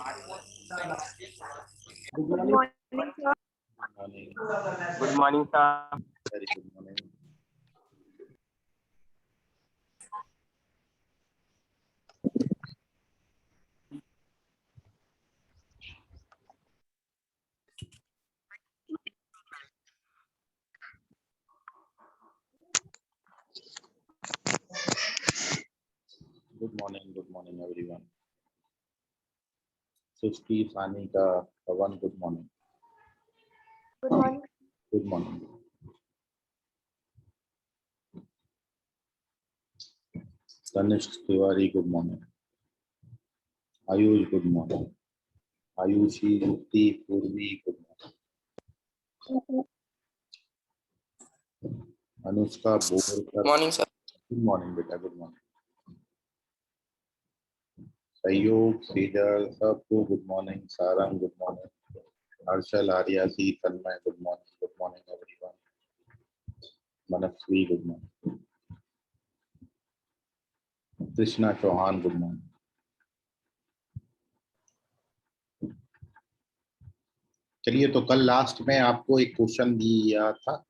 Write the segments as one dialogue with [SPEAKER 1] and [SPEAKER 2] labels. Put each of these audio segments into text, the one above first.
[SPEAKER 1] Good morning, sir.
[SPEAKER 2] Morning.
[SPEAKER 3] Good morning, sir.
[SPEAKER 2] Very good morning. Good morning everyone. Sushti, Sanika, Pawan, good morning.
[SPEAKER 1] Good morning.
[SPEAKER 2] Good morning. Tanishq Tiwari, good morning. Ayush, good morning. Ayushi, Yukti, Purvi, good morning. Anushka, Borkar.
[SPEAKER 3] Morning, sir.
[SPEAKER 2] Good morning, beta. Good morning. Sahyog, Sejal, सबको good morning. Sarang, good morning. Harshal, Aryasi, Tanmay, good morning. Good morning everyone. Manasvi, good morning. Krishna Chauhan, good morning. चलिए, तो कल last में आपको एक question दिया था.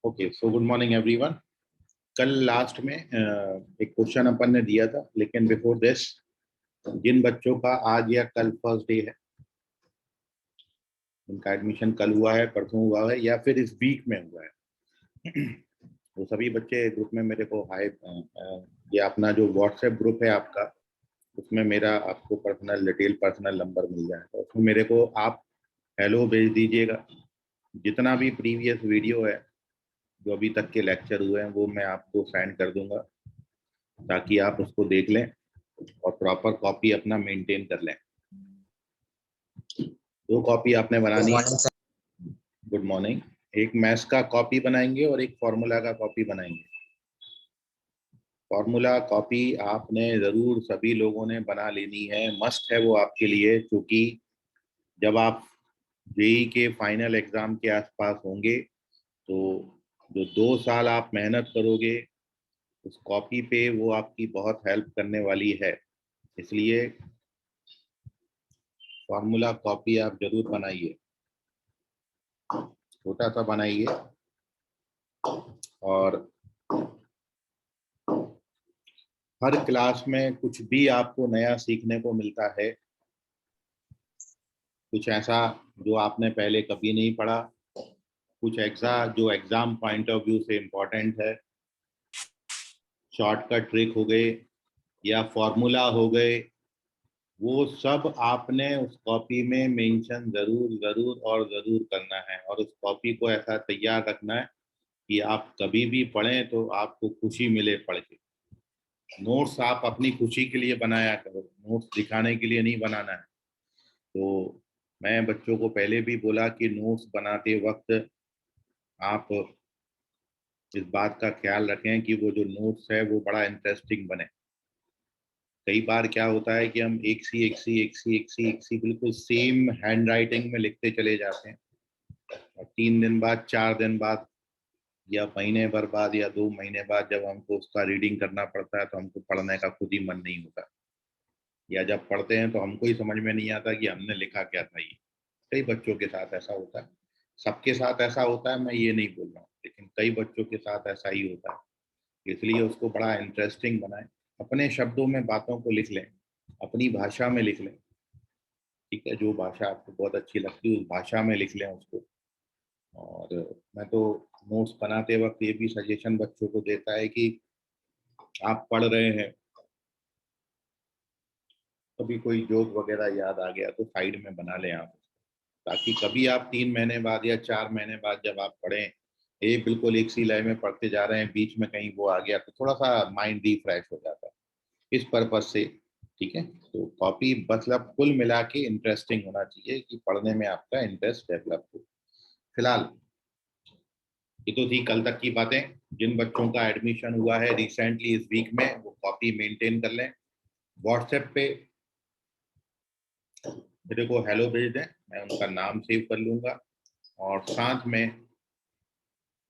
[SPEAKER 2] Okay, so good morning everyone. कल लास्ट में एक क्वेश्चन अपन ने दिया था, लेकिन बिफोर दिस, जिन बच्चों का आज या कल फर्स्ट डे है, उनका एडमिशन कल हुआ है, परसों हुआ है, या फिर इस वीक में हुआ है, वो सभी बच्चे ग्रुप में मेरे को हाय, ये अपना जो व्हाट्सएप ग्रुप है आपका, उसमें मेरा आपको पर्सनल डिटेल पर्सनल नंबर मिल जाएगा. उसमें मेरे को आप हेलो भेज दीजिएगा. जितना भी प्रीवियस वीडियो है, जो अभी तक के लेक्चर हुए हैं, वो मैं आपको सेंड कर दूंगा, ताकि आप उसको देख लें और प्रॉपर कॉपी अपना मेंटेन कर लें. 2 कॉपी आपने बनानी है. Good morning. एक मैथ्स का कॉपी बनाएंगे और एक फॉर्मूला का कॉपी बनाएंगे. फॉर्मूला कॉपी आपने जरूर सभी लोगों ने बना लेनी है, मस्ट है वो आपके लिए, क्योंकि जब आप जेई के फाइनल एग्जाम के आसपास होंगे, तो जो 2 साल आप मेहनत करोगे, उस कॉपी पे वो आपकी बहुत हेल्प करने वाली है. इसलिए फॉर्मूला कॉपी आप जरूर बनाइए, छोटा सा बनाइए. और हर क्लास में कुछ भी आपको नया सीखने को मिलता है, कुछ ऐसा जो आपने पहले कभी नहीं पढ़ा, कुछ जो एग्जाम पॉइंट ऑफ व्यू से इम्पोर्टेंट है, शॉर्टकट ट्रिक हो गए या फॉर्मूला हो गए, वो सब आपने उस कॉपी में मेंशन जरूर करना है. और उस कॉपी को ऐसा तैयार रखना है कि आप कभी भी पढ़ें तो आपको खुशी मिले पढ़ के. नोट्स आप अपनी खुशी के लिए बनाया करो, नोट्स दिखाने के लिए नहीं बनाना है. तो मैं बच्चों को पहले भी बोला कि नोट्स बनाते वक्त आप इस बात का ख्याल रखें कि वो जो नोट्स है वो बड़ा इंटरेस्टिंग बने. कई बार क्या होता है कि हम एक सी बिल्कुल सेम हैंड राइटिंग में लिखते चले जाते हैं, और 3 दिन बाद, 4 दिन बाद, या महीने भर बाद, या 2 महीने बाद जब हमको उसका रीडिंग करना पड़ता है, तो हमको पढ़ने का खुद ही मन नहीं होता, या जब पढ़ते हैं तो हमको ही समझ में नहीं आता कि हमने लिखा क्या था. ये कई बच्चों के साथ ऐसा होता है. सबके साथ ऐसा होता है, मैं ये नहीं बोल रहा हूँ, लेकिन कई बच्चों के साथ ऐसा ही होता है. इसलिए उसको बड़ा इंटरेस्टिंग बनाएं. अपने शब्दों में बातों को लिख लें, अपनी भाषा में लिख लें. ठीक है, जो भाषा आपको बहुत अच्छी लगती है उस भाषा में लिख लें उसको. और मैं तो नोट्स बनाते वक्त ये भी सजेशन बच्चों को देता है कि आप पढ़ रहे हैं, कभी कोई जोक वगैरह याद आ गया तो साइड में बना लें आप, ताकि कभी आप 3 महीने बाद या 4 महीने बाद जब आप पढ़ें, ये बिल्कुल एक सी लय में पढ़ते जा रहे हैं, बीच में कहीं वो आ गया तो थोड़ा सा माइंड रिफ्रेश हो जाता है. इस पर्पज से. ठीक है, तो कॉपी मतलब कुल मिला के इंटरेस्टिंग होना चाहिए कि पढ़ने में आपका इंटरेस्ट डेवलप हो. फिलहाल ये तो थी कल तक की बातें. जिन बच्चों का एडमिशन हुआ है रिसेंटली इस वीक में, वो कॉपी मेंटेन कर लें. व्हाट्सएप पे मेरे को हेलो भेज दें, मैं उनका नाम सेव कर लूंगा. और साथ में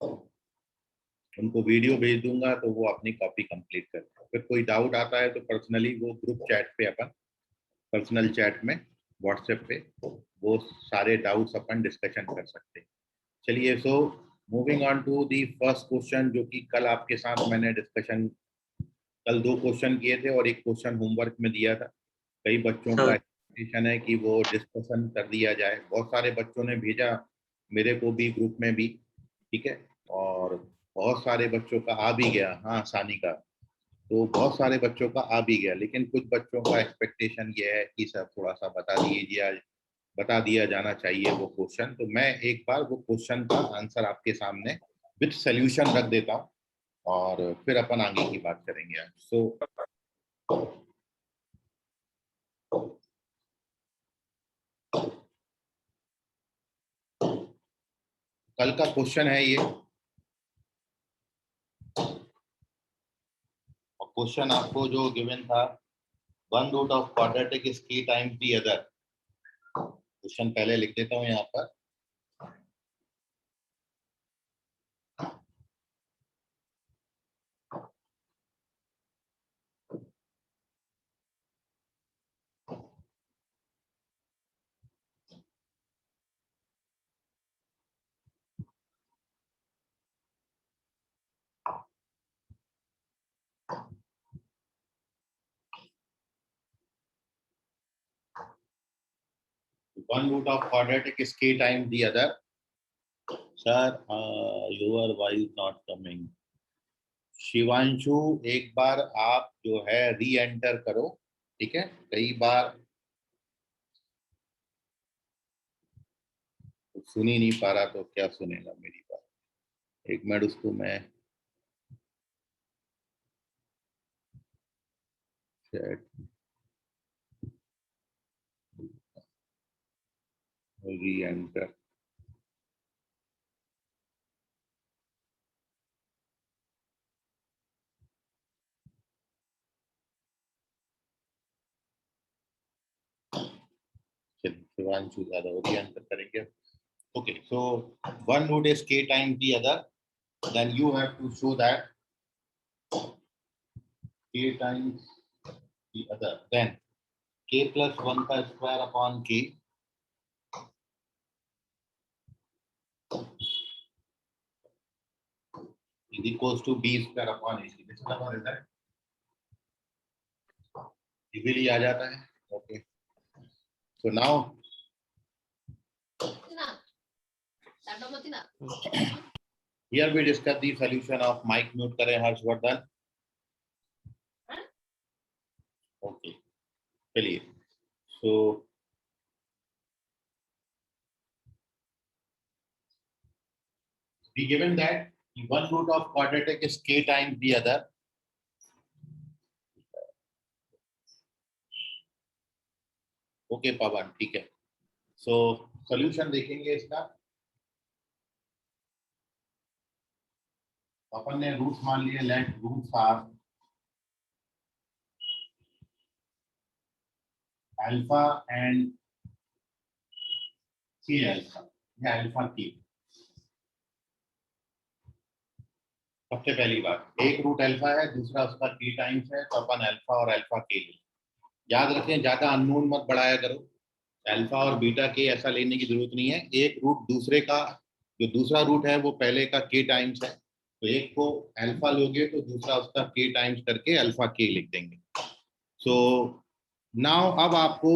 [SPEAKER 2] उनको वीडियो भेज दूंगा तो वो अपनी कॉपी कंप्लीट करते हैं। फिर कोई डाउट आता है तो पर्सनली वो ग्रुप चैट पे अपन पर्सनल चैट में व्हाट्सएप पे वो सारे डाउट्स अपन डिस्कशन कर सकते हैं। चलिए, so moving on to the first question, जो कि कल आपके साथ मैंने डिस्कशन, कल 2 क्वेश्चन किए थे और एक क्वेश्चन होमवर्क में दिया था। कई बच्चों का एक्सपेक्टेशन है कि वो डिस्कशन कर दिया जाए। बहुत सारे बच्चों ने भेजा मेरे को भी, ग्रुप में भी, ठीक है, और बहुत सारे बच्चों का आ भी गया। हाँ सानी का, तो बहुत सारे बच्चों का आ भी गया, लेकिन कुछ बच्चों का एक्सपेक्टेशन ये है कि सर थोड़ा सा बता दिया जाना चाहिए वो क्वेश्चन। तो मैं एक बार वो क्वेश्चन का आंसर आपके सामने विथ सोल्यूशन रख देता हूँ और फिर अपन आगे की बात करेंगे। सो कल का क्वेश्चन है ये, और क्वेश्चन आपको जो गिवन था, 1 root of quadratic is k times the other. Question पहले लिख देता हूँ यहाँ पर। One root of quadratic is k times the other. Sir, your voice not coming. Shivanshu, एक बार आप जो है री एंटर करो, ठीक है। कई बार सुन ही नहीं पा रहा तो क्या सुनेगा मेरी बात। एक मिनट, उसको मैं री एंटर। शिवांशु ज्यादा री एंटर करेंगे। Okay, so 1 root is k times the other. Then you have to show that k times the other. Then k plus 1 का square upon k is equals to b square upon ac. This is our result. Easily आ जाता है. Okay. So now here we discuss the solution of mic mute करें Harshvardhan. Okay. चलिए. So we given that the 1 root of quadratic is k times the other. Okay Pawan, ठीक है। So solution देखेंगे इसका। अपन ने roots मान लिए, let roots are alpha and k alpha या अल्फा के। सबसे पहली बात, एक रूट अल्फा है, दूसरा उसका के टाइम्स है, तो अपन अल्फा और अल्फा के ले। याद रखें, ज्यादा अननोन मत बढ़ाया करो। अल्फा और बीटा के ऐसा लेने की जरूरत नहीं है। एक रूट दूसरे का, जो दूसरा रूट है वो पहले का के टाइम्स है, तो एक को अल्फा लोगे तो दूसरा उसका के टाइम्स करके अल्फा के लिख देंगे। सो नाउ अब आपको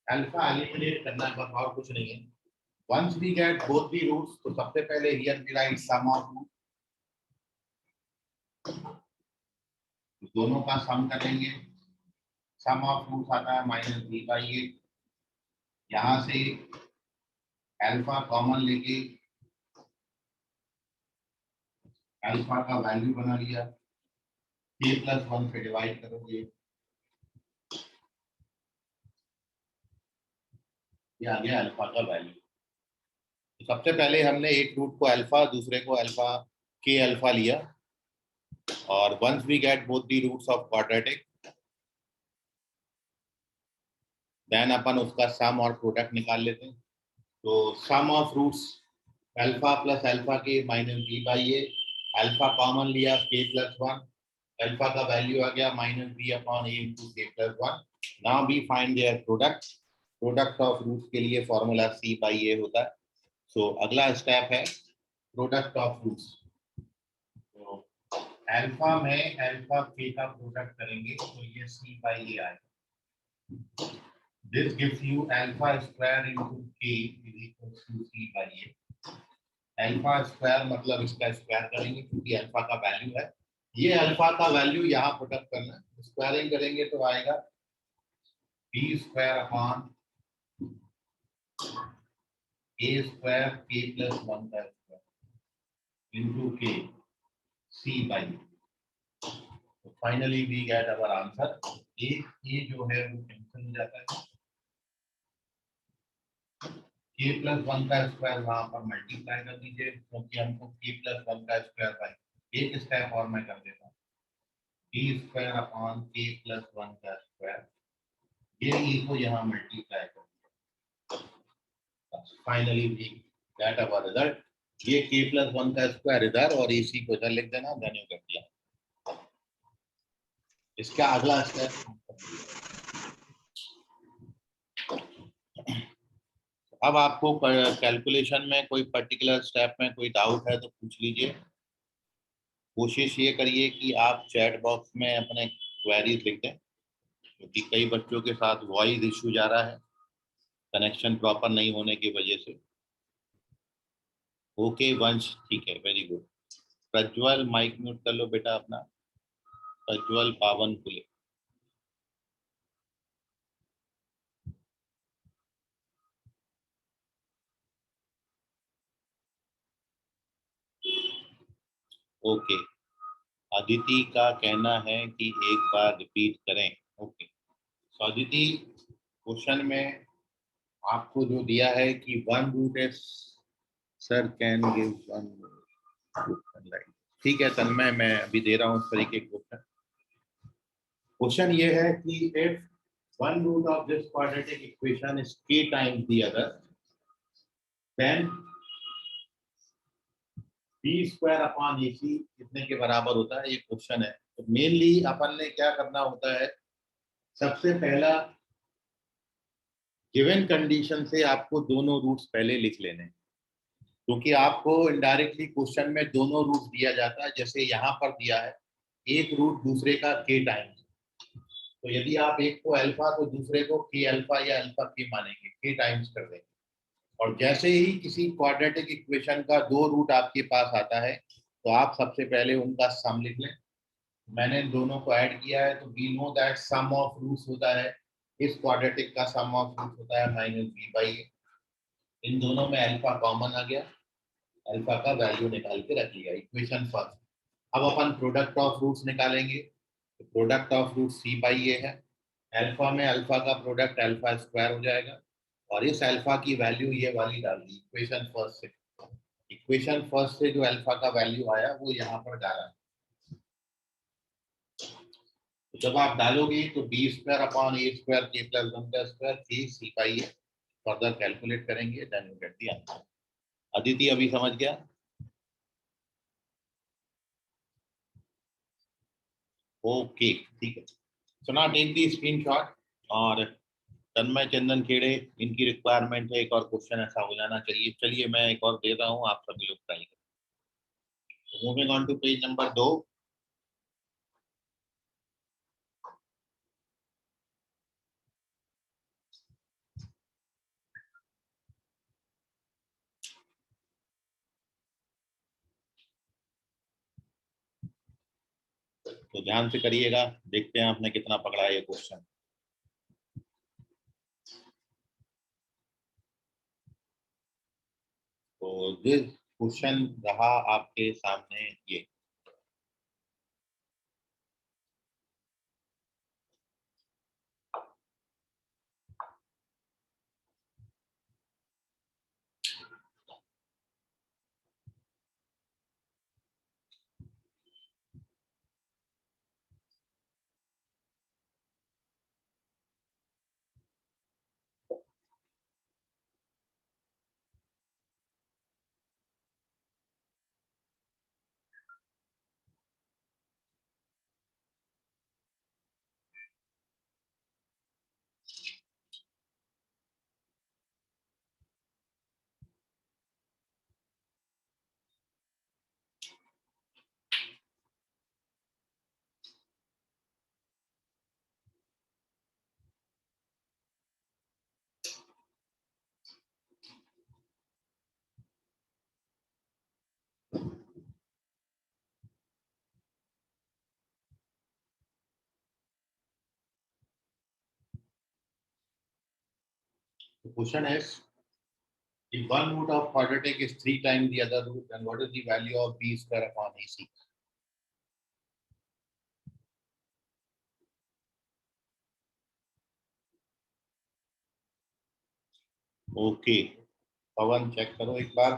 [SPEAKER 2] अल्फा एलिमिनेट करना है, बस और कुछ नहीं है। Once we get both the roots, तो सबसे पहले here we write sum of root, दोनों का सम करेंगे। सम ऑफ रूट्स आता है -3/8। यहाँ से अल्फा कॉमन लेके अल्फा का वैल्यू बना लिया, k + 1 से डिवाइड करोगे, ये आ गया अल्फा का वैल्यू। तो सबसे पहले हमने एक रूट को अल्फा, दूसरे को अल्फा के अल्फा लिया, और once we get both the roots of quadratic, then अपन उसका सम और प्रोडक्ट निकाल लेते हैं। तो sum of roots alpha plus alpha k minus b by a, alpha common लिया के प्लस वन, अल्फा का वैल्यू आ गया minus b upon a into k plus one. Now we find their product. Product of roots के लिए formula C by a होता है। सो अगला step है प्रोडक्ट ऑफ रूट्स। तो अल्फा में अल्फा के का प्रोडक्ट करेंगे तो ये सी बाई ए आएगा। This gives you alpha square into k is equal to c by a. Alpha square मतलब इसका स्क्वायर करेंगे क्योंकि अल्फा का वैल्यू है, ये अल्फा का वैल्यू यहाँ पुटअप करना है, स्क्वायरिंग करेंगे तो आएगा b square upon a square k plus one का square into k c by. तो finally we get our answer. ए जो है वो कैंसिल हो जाता है, के प्लस वन का स्क्वायर वहां पर मल्टीप्लाई कर दीजिए क्योंकि हमको के प्लस वन का स्क्वायर बाई एक स्टेप और मैं कर देता हूँ, b square upon k plus one का स्क्वायर, ये ई को यहाँ मल्टीप्लाई कर दिया। Finally we get our result. ये के प्लस वन का स्क्वायर इधर और इसी को इधर लिख देना, देन यू कर दिया। इसका अगला स्टेप अब आपको कैलकुलेशन में कोई पर्टिकुलर स्टेप में कोई डाउट है तो पूछ लीजिए। कोशिश ये करिए कि आप चैट बॉक्स में अपने क्वेरीज लिख दें क्योंकि कई बच्चों के साथ वॉइस इशू जा रहा है कनेक्शन प्रॉपर नहीं होने की वजह से। ओके वंश, ठीक है, very good. Prajwal mic mute कर लो बेटा अपना, प्रज्वल पावन कुले। ओके, अदिति का कहना है कि एक बार रिपीट करें। ओके, सो अदिति क्वेश्चन में आपको जो दिया है कि one root is sir can give one, ठीक है तन्मय, मैं अभी दे रहा हूँ उस तरीके के क्वेश्चन। क्वेश्चन ये है कि if one root of this quadratic equation is k times the other then b square upon a c कितने के बराबर होता है, ये क्वेश्चन है। तो मेनली अपन ने क्या करना होता है, सबसे पहला गिवन कंडीशन से आपको दोनों रूट्स पहले लिख लेने हैं क्योंकि आपको इनडायरेक्टली क्वेश्चन में दोनों रूट दिया जाता है। जैसे यहाँ पर दिया है एक रूट दूसरे का k टाइम्स, तो यदि आप एक को अल्फा तो दूसरे को k अल्फा या अल्फा k मानेंगे, k टाइम्स कर देंगे। और जैसे ही किसी क्वाड्रेटिक इक्वेशन का दो रूट आपके पास आता है तो आप सबसे पहले उनका सम लिख लें। मैंने दोनों को ऐड किया है तो we know that sum of roots होता है, इस क्वाड्रेटिक का सम ऑफ रूट्स होता है माइनस बी बाई ए। इन दोनों में अल्फा कॉमन आ गया, अल्फा का वैल्यू निकाल के रख लिया, इक्वेशन फर्स्ट। अब अपन प्रोडक्ट ऑफ रूट्स निकालेंगे, तो product of root c by a है, अल्फा में अल्फा का प्रोडक्ट अल्फा स्क्वायर हो जाएगा और इस अल्फा की वैल्यू ये वाली डाल दी इक्वेशन फर्स्ट से। इक्वेशन फर्स्ट से जो अल्फा का वैल्यू आया वो यहाँ पर डाला। तो जब आप डालोगे तो b square upon a square k plus one का square k c by a further calculate करेंगे, then you get the answer. Aditi अभी समझ गया? ओके ठीक है, so now take the screenshot. और तन्मय चंदन खेड़े, इनकी रिक्वायरमेंट है एक और क्वेश्चन ऐसा हो जाना चाहिए। चलिए मैं एक और दे रहा हूँ, आप सभी लोग ट्राई करें। Moving on to page number 2। तो ध्यान से करिएगा, देखते हैं आपने कितना पकड़ा ये क्वेश्चन। तो दिस क्वेश्चन रहा आपके सामने ये। The question is, if one root of quadratic is 3 times the other root, then what is the value of b square upon ac? Okay, Pawan check करो एक बार।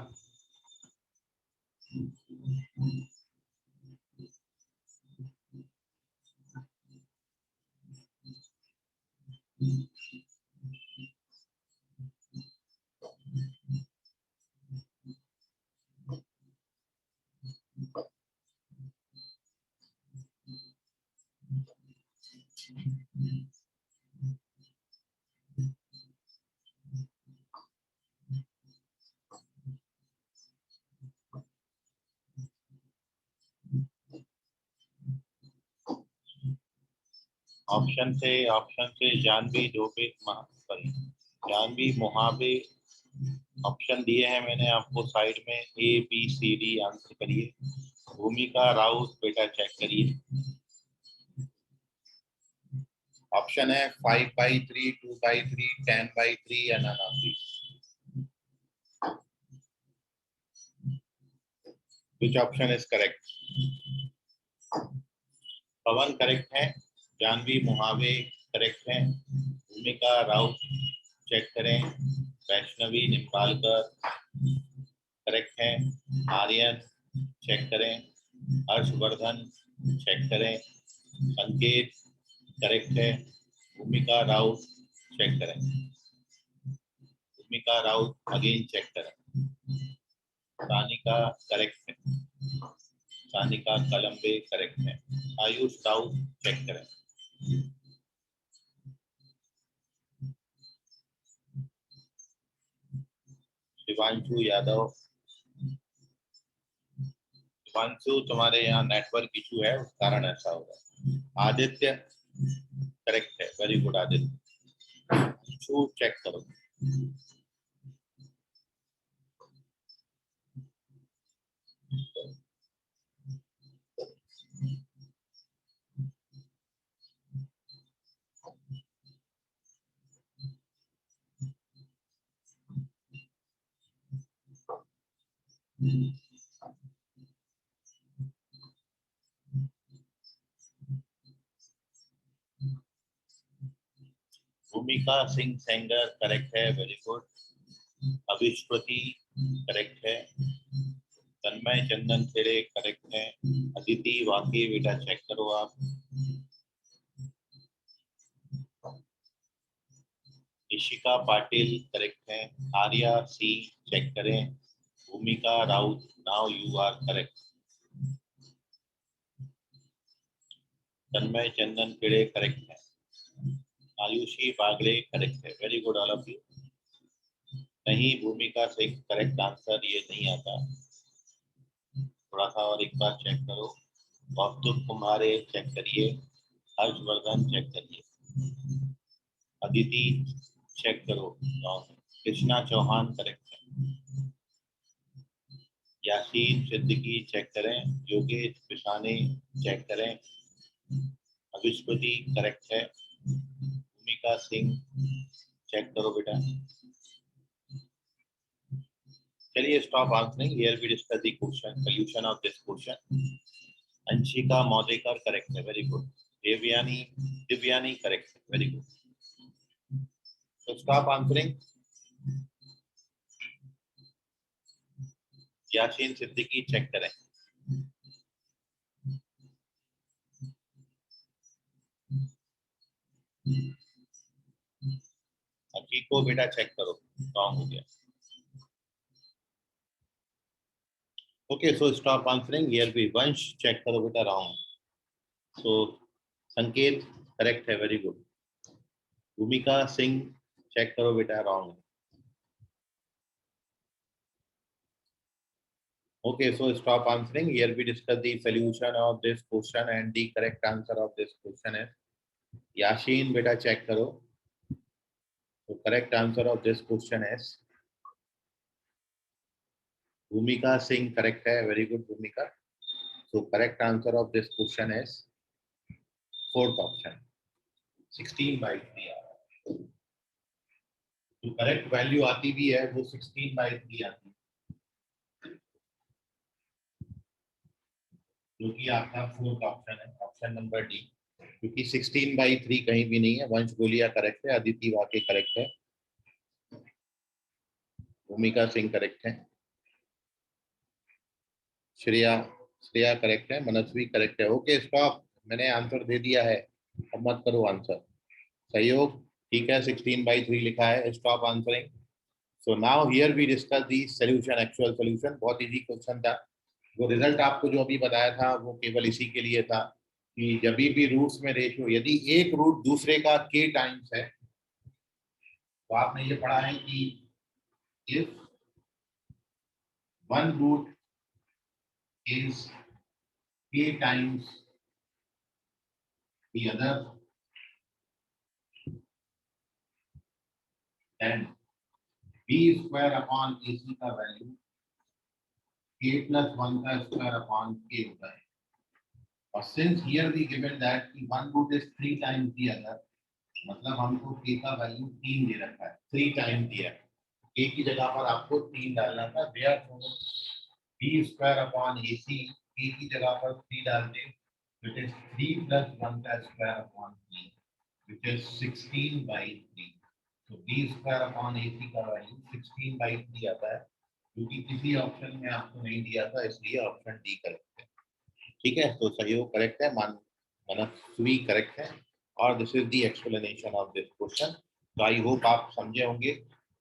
[SPEAKER 2] ऑप्शन से जानवी धोबे सॉरी जानवी मोहाबे ऑप्शन दिए हैं मैंने आपको साइड में, A B C D answer करिए। भूमिका राउत बेटा चेक करिए। ऑप्शन है 5/3, 2/3, 10/3 या none of these. Which option is correct? Pawan correct है, जानवी मुहावे करेक्ट है, भूमिका राउत चेक करें, वैष्णवी निम्बालकर करेक्ट है, आर्यन चेक करें, हर्षवर्धन चेक करें, संकेत करेक्ट है, भूमिका राउत चेक करें, भूमिका राउत अगेन चेक करें, सानिका करेक्ट है, सानिका कलम्बे करेक्ट है, आयुष राउत चेक करें। शिवांशु यादव, शिवांशु तुम्हारे यहाँ नेटवर्क इशू है, उस कारण ऐसा होगा। आदित्य करेक्ट है, वेरी गुड आदित्य। शू चेक करो। भूमिका सिंह सेंगर करेक्ट है, वेरी गुड। अभिष्पति करेक्ट है, तन्मय चंदन खेड़े करेक्ट है, अदिति वाकई बेटा चेक करो आप, इशिका पाटिल करेक्ट है, आर्या सी चेक करें, Bhumika Raut now you are correct, Tanmay Chandan Khede correct है, आयुषी बागले करेक्ट है, very good all of you. नहीं, भूमिका से करेक्ट आंसर ये नहीं आता, थोड़ा सा और एक बार चेक करो। कौस्तुभ कुमारे चेक करिए, हर्षवर्धन चेक करिए, अदिति चेक करो, कृष्णा चौहान करेक्ट है, यासीन सिद्दीकी चेक करें, योगेश पिशाने चेक करें, अभिष्पति करेक्ट है, भूमिका सिंह चेक करो बेटा। चलिए stop answering, here we discuss the question, solution of this question. Anshika Maudekar correct है, वेरी गुड। दिव्यानी करेक्ट है, वेरी गुड। तो stop answering. Yasin Siddiqui check करें। को बेटा चेक करो, रॉन्ग हो गया। Okay, so stop answering, here we Vansh check करो बेटा, रॉन्ग। सो संकेत करेक्ट है, वेरी गुड। भूमिका सिंह चेक करो बेटा, wrong. Okay, so stop answering. Here we discuss the solution of this question and the correct answer of this question is Yashin beta check karo. So correct answer of this question is Bhumika Singh correct hai, very good Bhumika. So correct answer of this question is fourth option, 16/3. तो correct value आती भी है वो 16/3 आती है, जो कि आपका फोर्थ ऑप्शन है, ऑप्शन नंबर डी। क्योंकि 16/3 कहीं भी नहीं है। वंश गोलिया करेक्ट है, अदिति वाके करेक्ट है, भूमिका सिंह करेक्ट है, श्रेया श्रेया करेक्ट है, मनस्वी करेक्ट है। ओके स्टॉप, मैंने आंसर दे दिया है, अब मत करो आंसर। सहयोग ठीक है, 16/3 लिखा है, stop answering. So now here we discuss the solution, actual solution. बहुत इजी क्वेश्चन था। वो रिजल्ट आपको जो अभी बताया था वो केवल इसी के लिए था कि जब भी रूट्स में रेशियो, यदि एक रूट दूसरे का k टाइम्स है, तो आपने ये पढ़ा है कि if one root is k times the other, then b square upon ac का वैल्यू k plus 1 का स्क्वायर अपॉन k होता है। और since here we given that कि one root is 3 times the other, मतलब हमको k का value 3 दे रखा है, 3 टाइम दिया है, k की जगह पर आपको 3 डालना था। Therefore b square upon ac, k की जगह पर 3 डालते, which is 3 plus 1 का स्क्वायर अपॉन 3, which is 16/3। तो b स्क्वायर अपॉन ac का वैल्यू 16/3 आता है, क्योंकि किसी ऑप्शन में आपको नहीं दिया था, इसलिए ऑप्शन डी करेक्ट है। ठीक है, तो सहयोग करेक्ट है, मनस्वी करेक्ट है, और this is the explanation of this question. तो आई होप आप समझे होंगे।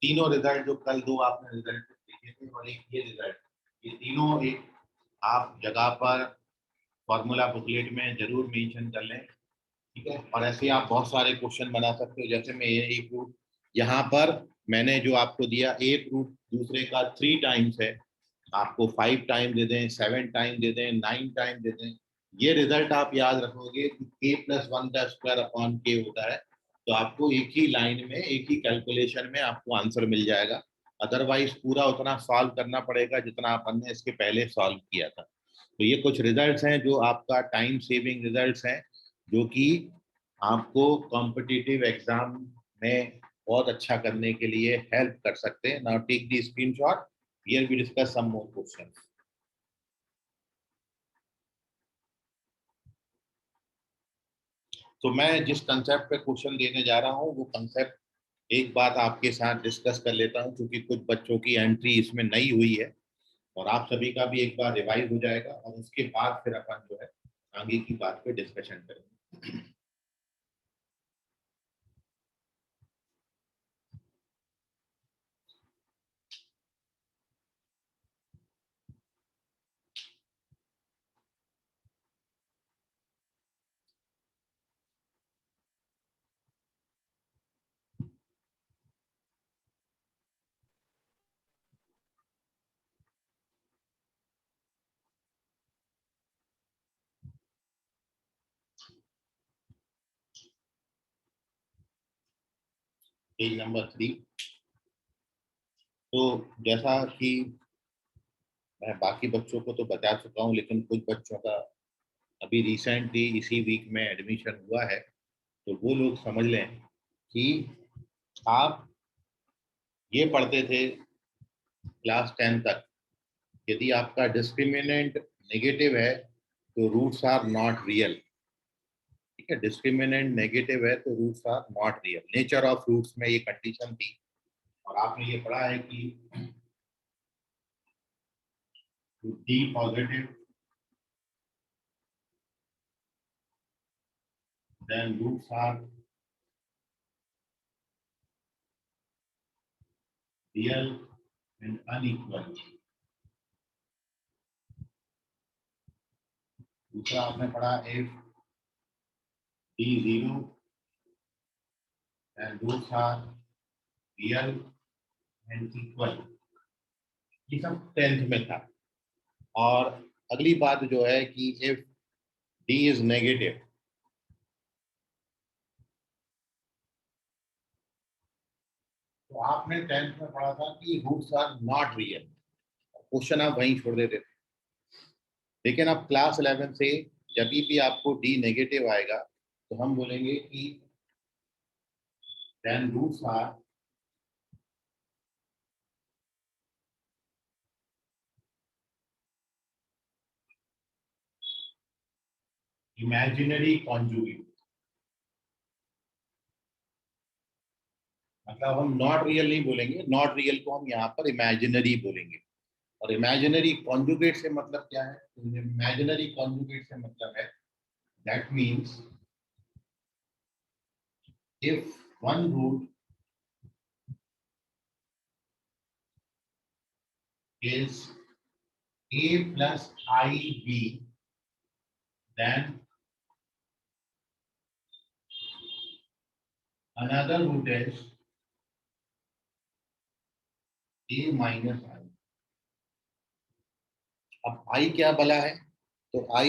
[SPEAKER 2] तीनों रिजल्ट जो कल दो आपने रिजल्ट देखे थे और एक ये रिजल्ट, ये तीनों एक आप जगह पर फॉर्मूला बुकलेट में जरूर मेंशन कर लें। ठीक है, और ऐसे आप बहुत सारे क्वेश्चन बना सकते हो। जैसे मैं ये एक रूट यहाँ पर मैंने जो आपको दिया, एक रूट दूसरे का 3 टाइम्स है, आपको 5 टाइम दे दें, 7 टाइम दे दें, 9 टाइम दे दें, ये रिजल्ट आप याद रखोगे कि k plus 1 का स्क्वायर अपॉन k होता है, तो आपको एक ही लाइन में, एक ही कैलकुलेशन में आपको आंसर मिल जाएगा। अदरवाइज पूरा उतना सॉल्व करना पड़ेगा जितना अपन ने इसके पहले सॉल्व किया था। तो ये कुछ रिजल्ट्स हैं जो आपका टाइम सेविंग रिजल्ट्स हैं, जो कि आपको कॉम्पिटिटिव एग्जाम में बहुत अच्छा करने के लिए हेल्प कर सकते हैं। Now take the screenshot, here we discuss some more questions. तो मैं जिस कंसेप्ट पे क्वेश्चन देने जा रहा हूँ वो कंसेप्ट एक बात आपके साथ डिस्कस कर लेता हूँ, क्योंकि कुछ बच्चों की एंट्री इसमें नई हुई है, और आप सभी का भी एक बार रिवाइज हो जाएगा, और उसके बाद फिर अपन जो है आगे की बात पे डिस्कशन करेंगे। Page number 3। तो जैसा कि मैं बाकी बच्चों को तो बता चुका हूँ, लेकिन कुछ बच्चों का अभी रिसेंटली इसी वीक में एडमिशन हुआ है, तो वो लोग समझ लें कि आप ये पढ़ते थे क्लास 10 तक, यदि आपका डिस्क्रिमिनेंट नेगेटिव है तो रूट्स आर नॉट रियल। ठीक है, डिस्क्रिमिनेंट नेगेटिव है तो roots are not real, nature of roots में ये कंडीशन थी। और आपने ये पढ़ा है कि D positive then roots are real and unequal। दूसरा आपने पढ़ा if d0 and roots are real and equal, ये सब 10th में था। और अगली बात जो है कि if d is negative, तो आपने 10th में पढ़ा था कि roots are not real, question आप वहीं छोड़ देते थे। लेकिन अब क्लास 11 से जब भी आपको डी नेगेटिव आएगा तो हम बोलेंगे कि then roots are imaginary conjugate, मतलब हम नॉट रियल नहीं बोलेंगे, नॉट रियल को हम यहाँ पर इमेजिनरी बोलेंगे। और इमेजिनरी कॉन्जुगेट से मतलब क्या है? इमेजिनरी कॉन्जुगेट से मतलब है that means if one root is a plus ib, then another root is a minus I। अब I क्या बला है? तो I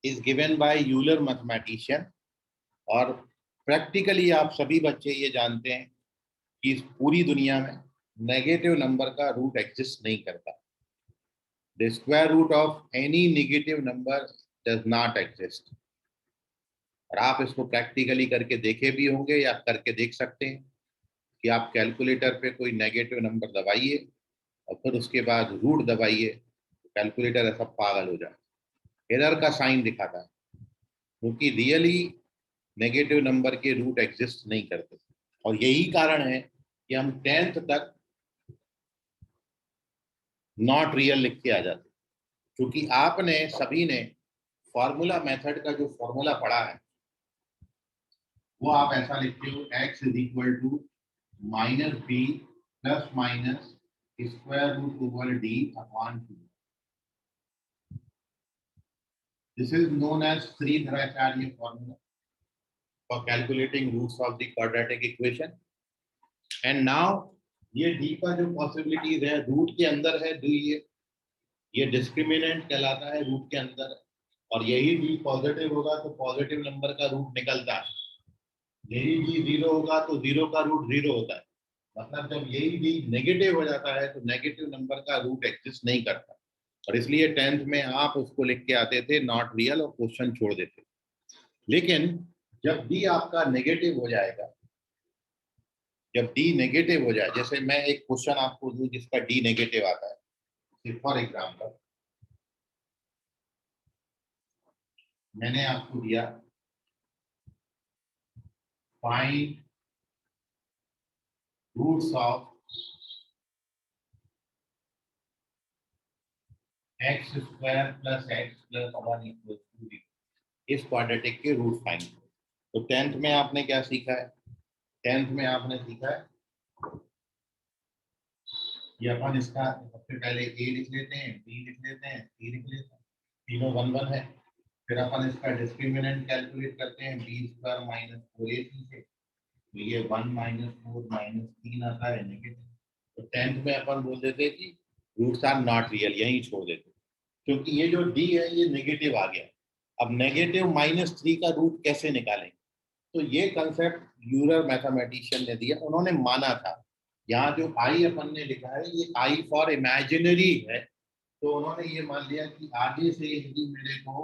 [SPEAKER 2] is given by Euler mathematician, और प्रैक्टिकली आप सभी बच्चे ये जानते हैं कि इस पूरी दुनिया में नेगेटिव नंबर का रूट एग्जिस्ट नहीं करता। The square root of any negative number does not exist. और आप इसको प्रैक्टिकली करके देखे भी होंगे या करके देख सकते हैं कि आप कैलकुलेटर पे कोई नेगेटिव नंबर दबाइए और फिर उसके बाद रूट दबाइए, तो कैलकुलेटर ऐसा पागल हो जाए, एरर का साइन दिखाता है, क्योंकि रियली नेगेटिव नंबर के रूट एग्जिस्ट नहीं करते। और यही कारण है कि हम 10th तक नॉट रियल लिख के आ जाते, क्योंकि आपने सभी ने फॉर्मूला मेथड का जो फॉर्मूला पढ़ा है वो आप ऐसा लिखते हो, x is equal to minus b plus minus square root over d upon 2। This is known as Shridharacharya formula for calculating roots of the quadratic equation. And now ये डी का जो पॉसिबिलिटीज है रूट के अंदर है, ये डिस्क्रिमिनेंट कहलाता है रूट के अंदर, और यही डी पॉजिटिव होगा तो पॉजिटिव नंबर का रूट निकलता है, यही डी जीरो होगा तो जीरो का रूट जीरो होता है। मतलब जब यही डी नेगेटिव हो जाता है तो नेगेटिव नंबर का रूट एग्जिस्ट नहीं करता, और इसलिए 10th में आप उसको लिख के आते थे नॉट रियल और क्वेश्चन छोड़ देते। लेकिन जब डी आपका नेगेटिव हो जाएगा, जब डी नेगेटिव हो जाए, जैसे मैं एक क्वेश्चन आपको दूं जिसका डी नेगेटिव आता है, फॉर एग्जाम्पल मैंने आपको दिया find roots of x square plus x plus 1 equal to 0। इस क्वाड्रेटिक के रूट फाइंड। तो 10th में आपने क्या सीखा है? 10th में आपने सीखा है ये अपन इसका सबसे पहले a लिख लेते हैं, b लिख लेते हैं, c लिख लेते हैं, तीनों 1 1 है। फिर अपन इसका डिस्क्रिमिनेंट कैलकुलेट करते हैं, b स्क्वायर माइनस 4ac से, तो ये 1 माइनस 4 माइनस 3 आता है नेगेटिव। तो 10th में अपन बोल देते कि रूट्स आर नॉट रियल, यहीं छोड़ देते, क्योंकि ये जो d है ये नेगेटिव आ गया। अब नेगेटिव -3 का रूट कैसे निकालेंगे? तो ये कंसेप्ट यूलर मैथमेटिशियन ने दिया, उन्होंने माना था। यहाँ जो आई अपन ने लिखा है ये आई फॉर इमेजिनरी है, तो उन्होंने ये मान लिया कि आगे से यदि मेरे को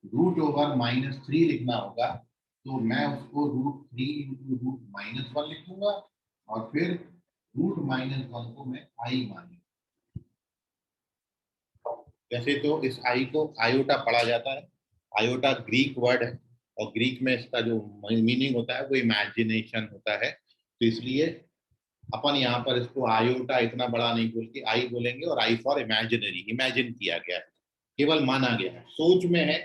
[SPEAKER 2] रूट ओवर -3 लिखना होगा तो मैं उसको √3 इंटू √-1 लिखूंगा, और फिर √-1 को मैं आई मान लूंगा। वैसे तो इस आई को आयोटा पढ़ा जाता है, आयोटा ग्रीक वर्ड है, और ग्रीक में इसका जो मीनिंग होता है वो इमेजिनेशन होता है, तो इसलिए अपन यहाँ पर इसको आयोटा इतना बड़ा नहीं बोल के आई बोलेंगे, और आई फॉर इमेजिनरी, इमेजिन किया गया है, केवल माना गया है, सोच में है।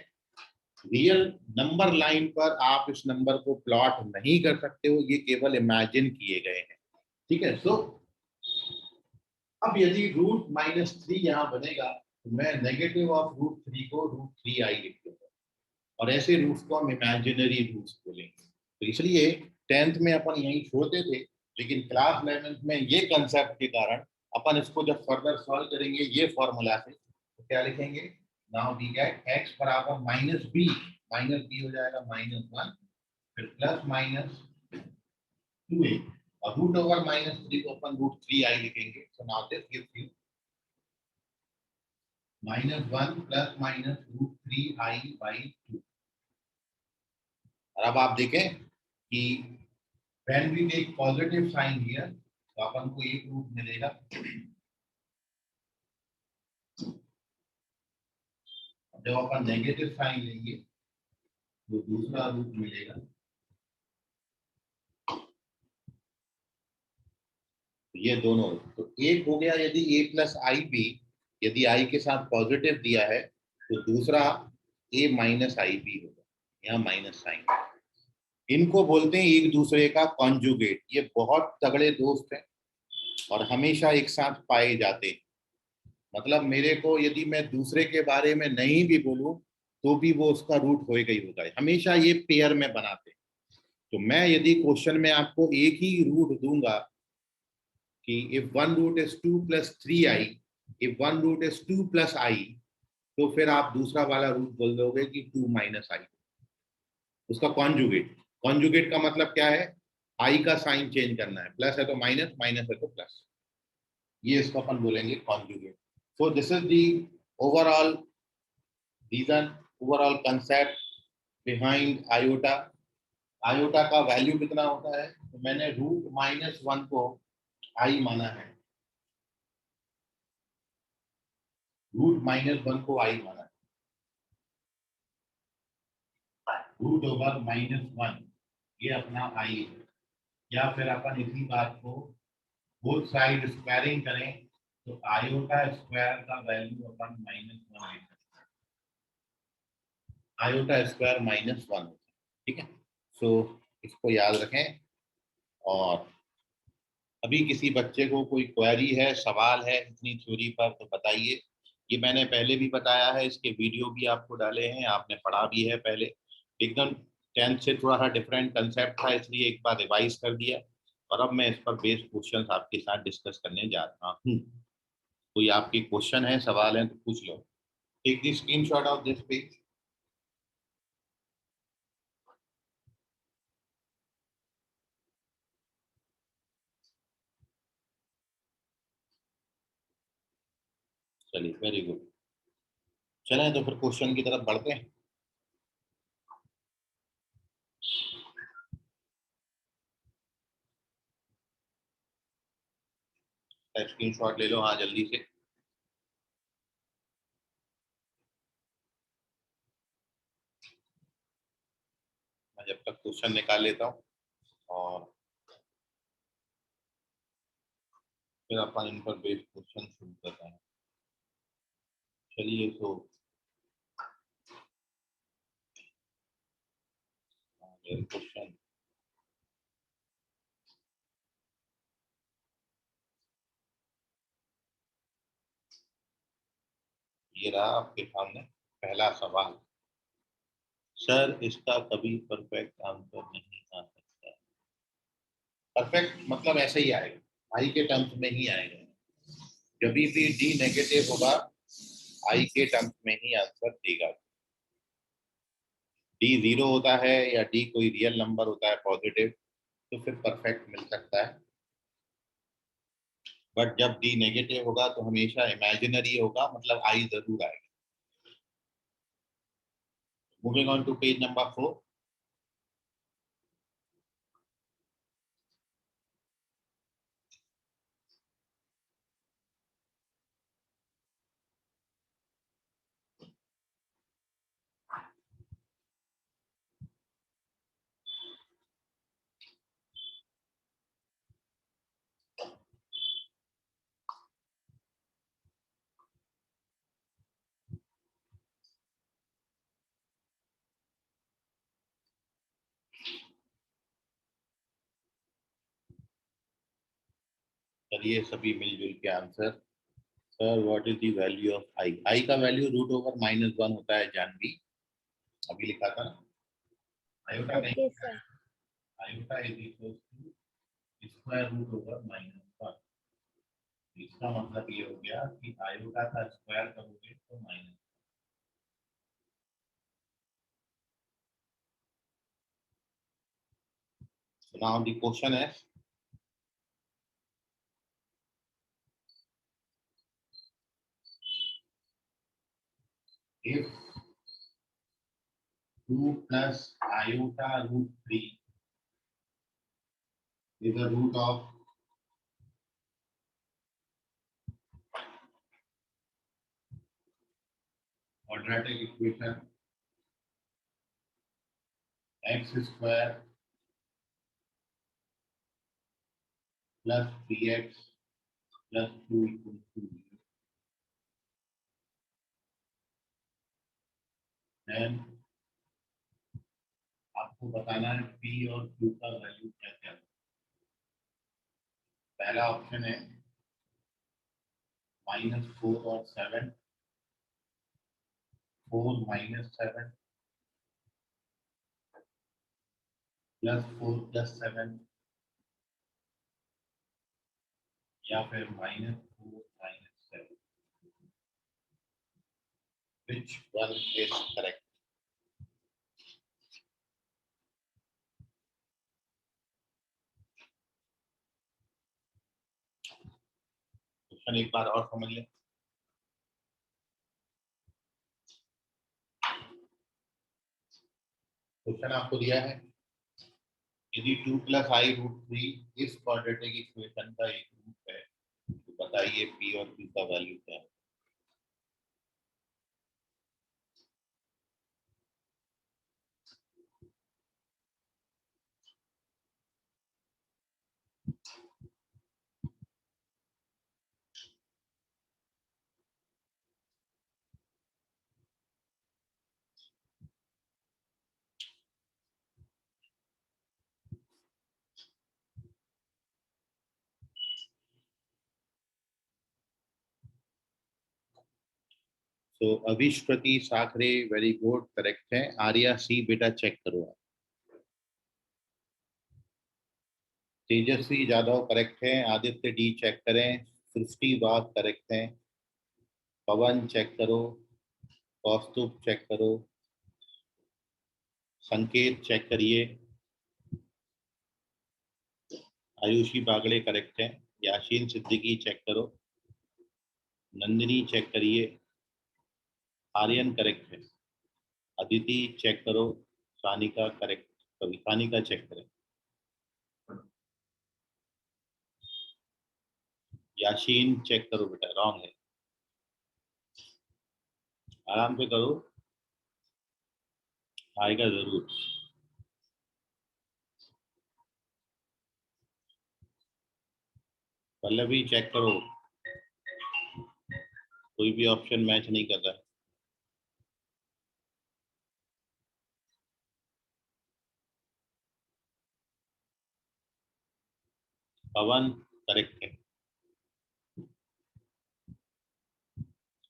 [SPEAKER 2] रियल नंबर लाइन पर आप इस नंबर को प्लॉट नहीं कर सकते हो, ये केवल इमेजिन किए गए हैं, ठीक है। सो अब यदि √-3 यहाँ बनेगा तो मैं नेगेटिव ऑफ √3 को √3i लिख दूंगा, और ऐसे रूट्स को हम इमेजिनरी रूट्स बोलेंगे। तो इसलिए 10th में अपन यहीं छोड़ते थे, लेकिन क्लास 11th में ये कंसेप्ट के कारण अपन इसको जब फर्दर सॉल्व करेंगे ये फॉर्मूला से, तो क्या लिखेंगे? नाउ वी गेट x बराबर -b, -b हो जाएगा -1, फिर प्लस माइनस 2a, और रूट ओवर -3 को अपन √3i लिखेंगे। So now this gives you -1 plus minus √3i/2। और अब आप देखें कि when we take positive sign here, तो अपन को एक रूट मिलेगा, जब अपन नेगेटिव साइन लेंगे तो दूसरा रूट मिलेगा। ये दोनों, तो एक हो गया यदि a प्लस आई बी, यदि i के साथ पॉजिटिव दिया है तो दूसरा a माइनस आई बी होगा, यहाँ माइनस साइन। इनको बोलते हैं एक दूसरे का कॉन्जुगेट। ये बहुत तगड़े दोस्त हैं और हमेशा एक साथ पाए जाते हैं। मतलब मेरे को यदि मैं दूसरे के बारे में नहीं भी बोलूं तो भी वो उसका रूट होएगा ही होगा, हमेशा ये पेयर में बनाते हैं। तो मैं यदि क्वेश्चन में आपको एक ही रूट दूंगा कि if one root is 2 plus 3i, if one root is 2 plus i, तो फिर आप दूसरा वाला रूट बोल दोगे कि 2 माइनस आई। उसका कॉन्जुगेट, कॉन्जुगेट का मतलब क्या है, आई का साइन चेंज करना है, प्लस है तो माइनस, माइनस है तो प्लस, ये इसको अपन बोलेंगे conjugate. So this is the overall reason, overall concept behind iota. Iota का वैल्यू कितना होता है, तो मैंने रूट माइनस वन को आई माना है, रूट माइनस वन को आई माना है, रूट ओवर माइनस वन ये अपना आई है। या फिर अपन इसी बात को बोथ साइड स्क्वायरिंग करें तो आयोटा स्क्वायर का वैल्यू अपन माइनस वन ले सकते हैं, आयोटा स्क्वायर माइनस वन, ठीक है। सो इसको याद रखें। और अभी किसी बच्चे को कोई क्वेरी है, सवाल है इतनी थ्योरी पर तो बताइए। ये मैंने पहले भी बताया है, इसके वीडियो भी आपको डाले हैं, आपने पढ़ा भी है पहले। एकदम 10th से थोड़ा सा डिफरेंट कंसेप्ट था, इसलिए एक बार रिवाइज कर दिया और अब मैं इस पर बेस्ड क्वेश्चंस आपके साथ डिस्कस करने जा रहा हूँ। कोई आपके क्वेश्चन है, सवाल है तो पूछ लो। Take the screenshot of this page. चलिए, वेरी गुड। चलें तो फिर क्वेश्चन की तरफ बढ़ते हैं। स्क्रीनशॉट ले लो, हाँ जल्दी से। मैं जब तक क्वेश्चन निकाल लेता हूँ और फिर अपन इन पर बेस्ड क्वेश्चन शुरू करते हैं। चलिए तो क्वेश्चन ये रहा आपके सामने पहला सवाल। सर इसका कभी परफेक्ट आंसर नहीं आ सकता। परफेक्ट मतलब ऐसे ही आएगा, आई के टर्म्स में ही आएगा। जब भी डी नेगेटिव होगा आई के टर्म्स में ही आंसर देगा। डी जीरो होता है या डी कोई रियल नंबर होता है पॉजिटिव तो फिर परफेक्ट मिल सकता है, बट जब डी नेगेटिव होगा तो हमेशा इमेजिनरी होगा, मतलब आई जरूर आएगा। Moving on to page number 4। चलिए सभी मिलजुल के answer. Sir what is the value of i, i का value root over minus one होता है, जानवी अभी लिखा था ना। आयोटा नहीं,
[SPEAKER 1] Okay, sir.
[SPEAKER 2] Iota is equal to square root over minus one. इसका मतलब ये हो गया कि आयोटा का स्क्वायर करोगे तो minus. So now the question is, if 2 plus iota root 3 is the root of or quadratic equation x square plus 3x plus 2 equals to 0. Then आपको बताना है p और q का वैल्यू क्या क्या है। पहला ऑप्शन है -4 और 7, 4 - 7 +4 + 7 या फिर -4 - 7. Which one is correct? Question एक बार और समझ लें। क्वेश्चन आपको दिया है यदि 2 + i√3 इस क्वाड्रेटिक इक्वेशन का एक रूट है तो बताइए p और q का वैल्यू क्या है। तो अविश्वती साखरे वेरी गुड, करेक्ट है। आर्या सी बेटा चेक करो आप। तेजस्वी जादव करेक्ट है। आदित्य डी चेक करें। सृष्टि बाग करेक्ट है। पवन चेक करो। कौस्तुभ चेक करो। संकेत चेक करिए। आयुषी बागड़े करेक्ट है। याशीन सिद्दीकी चेक करो। नंदिनी चेक करिए। आर्यन करेक्ट है। अदिति चेक करो। Sanika correct, sorry Sanika check करें। याशीन चेक करो बेटा, रॉन्ग है। आराम से करो, आएगा जरूर। पल्लवी चेक करो, कोई भी ऑप्शन मैच नहीं कर रहा है। पवन करेक्ट है।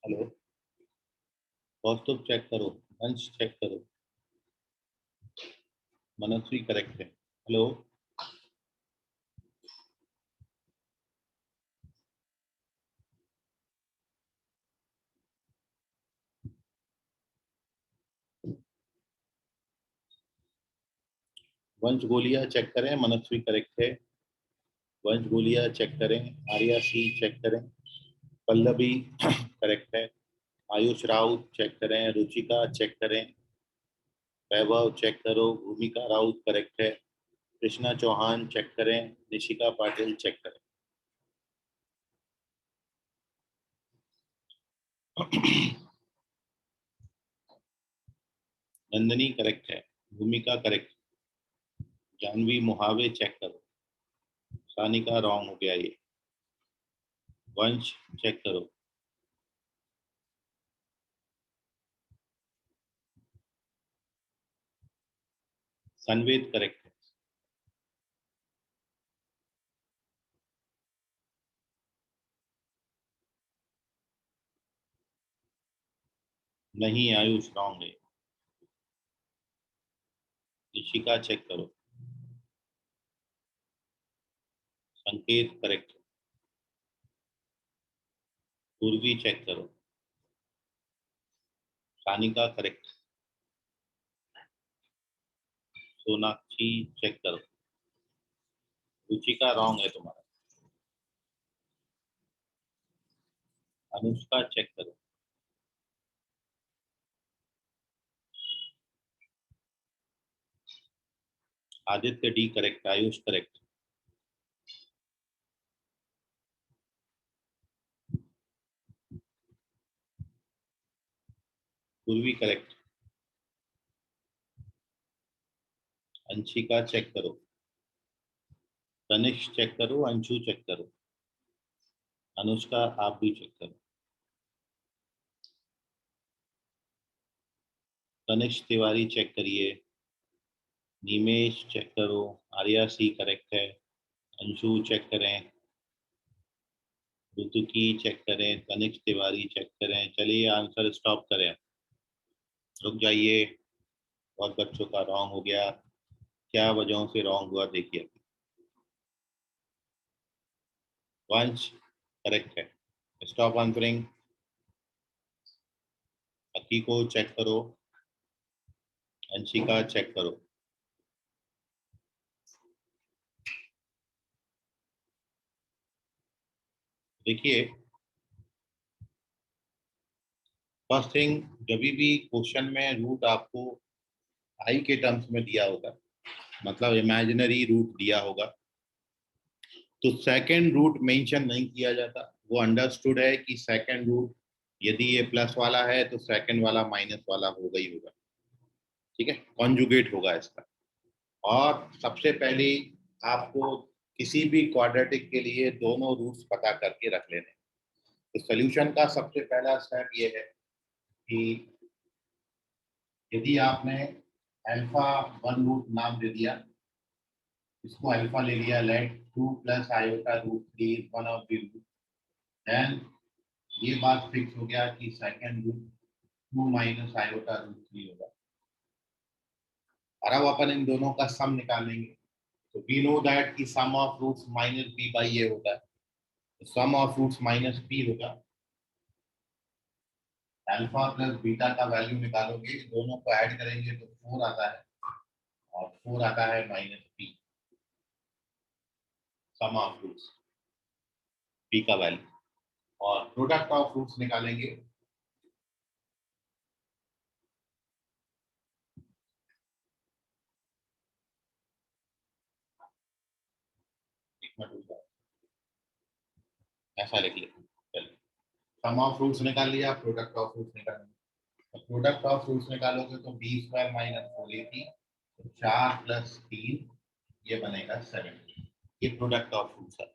[SPEAKER 2] हेलो, कौस्तुभ चेक करो। अंश चेक करो। मनस्वी करेक्ट है। हेलो, वंश गोलिया चेक करें। मनस्वी करेक्ट है। वंश गोलिया चेक करें। आर्या सी चेक करें। पल्लवी करेक्ट है। आयुष राउत चेक करें। रुचिका चेक करें। वैभव चेक करो। भूमिका राउत करेक्ट है। कृष्णा चौहान चेक करें। निशिका पाटिल चेक करें। नंदिनी करेक्ट है। भूमिका करेक्ट। जानवी मुहावे चेक करो। सानिका रॉन्ग हो गया ये। वंश चेक करो। संवेद करेक्ट है। नहीं, आयुष रॉन्ग है। निशिका चेक करो। संकेत करेक्ट है। पूर्वी चेक करो। सानिका करेक्ट। सोनाक्षी चेक करो। रुचिका रॉन्ग है तुम्हारा। अनुष्का चेक करो। Aditya D correct. Ayush correct. पूर्वी करेक्ट, अंशिका चेक करो, तनिष्क चेक करो, अंशु चेक करो, अनुष्का आप भी चेक करो, तनिष्क तिवारी चेक करिए, निमेश चेक करो, आर्या सी करेक्ट है, अंशु चेक करें, ऋतुकी चेक करें, तनिष्क तिवारी चेक करें। चलिए आंसर स्टॉप करें, रुक जाइए। बहुत बच्चों का रॉन्ग हो गया, क्या वजहों से रॉन्ग हुआ देखिए। वंश करेक्ट है, स्टॉप आंसरिंग। अकी को चेक करो, अंशिका चेक करो। देखिए फर्स्ट थिंग, जब भी क्वेश्चन में रूट आपको आई के टर्म्स में दिया होगा, मतलब इमेजिनरी रूट दिया होगा, तो सेकंड रूट मेंशन नहीं किया जाता। वो अंडरस्टूड है कि सेकंड रूट यदि ये प्लस वाला है तो सेकंड वाला माइनस वाला होगा ही होगा, ठीक है, कॉन्जुगेट होगा इसका। और सबसे पहले आपको किसी भी क्वाड्रेटिक के लिए दोनों रूट्स पता करके रख लेने। तो सॉल्यूशन का सबसे पहला स्टेप ये है कि यदि आपने अल्फा वन रूट नाम दे दिया, इसको अल्फा ले लिया, let 2 plus iota root 3 is one of the root, then ये बात फिक्स हो गया कि second root 2 minus iota root 3 होगा। और अब अपन इन दोनों का सम निकालेंगे, तो वी नो दैट कि sum of roots minus b by a होता है, तो sum of roots minus b होगा। अल्फा प्लस बीटा का वैल्यू निकालोगे, दोनों को ऐड करेंगे तो 4 आता है, और 4 आता है minus b, sum of roots b का वैल्यू। और प्रोडक्ट ऑफ रूट्स निकालेंगे, ऐसा लिख लेते हैं। सम ऑफ रूट्स निकाल लिया, प्रोडक्ट ऑफ रूट्स निकालेंगे, तो प्रोडक्ट ऑफ रूट्स निकालोगे तो बी स्क्वायर माइनस 4ac, तो 4 प्लस 3 ये बनेगा 7। ये प्रोडक्ट ऑफ रूट्स है।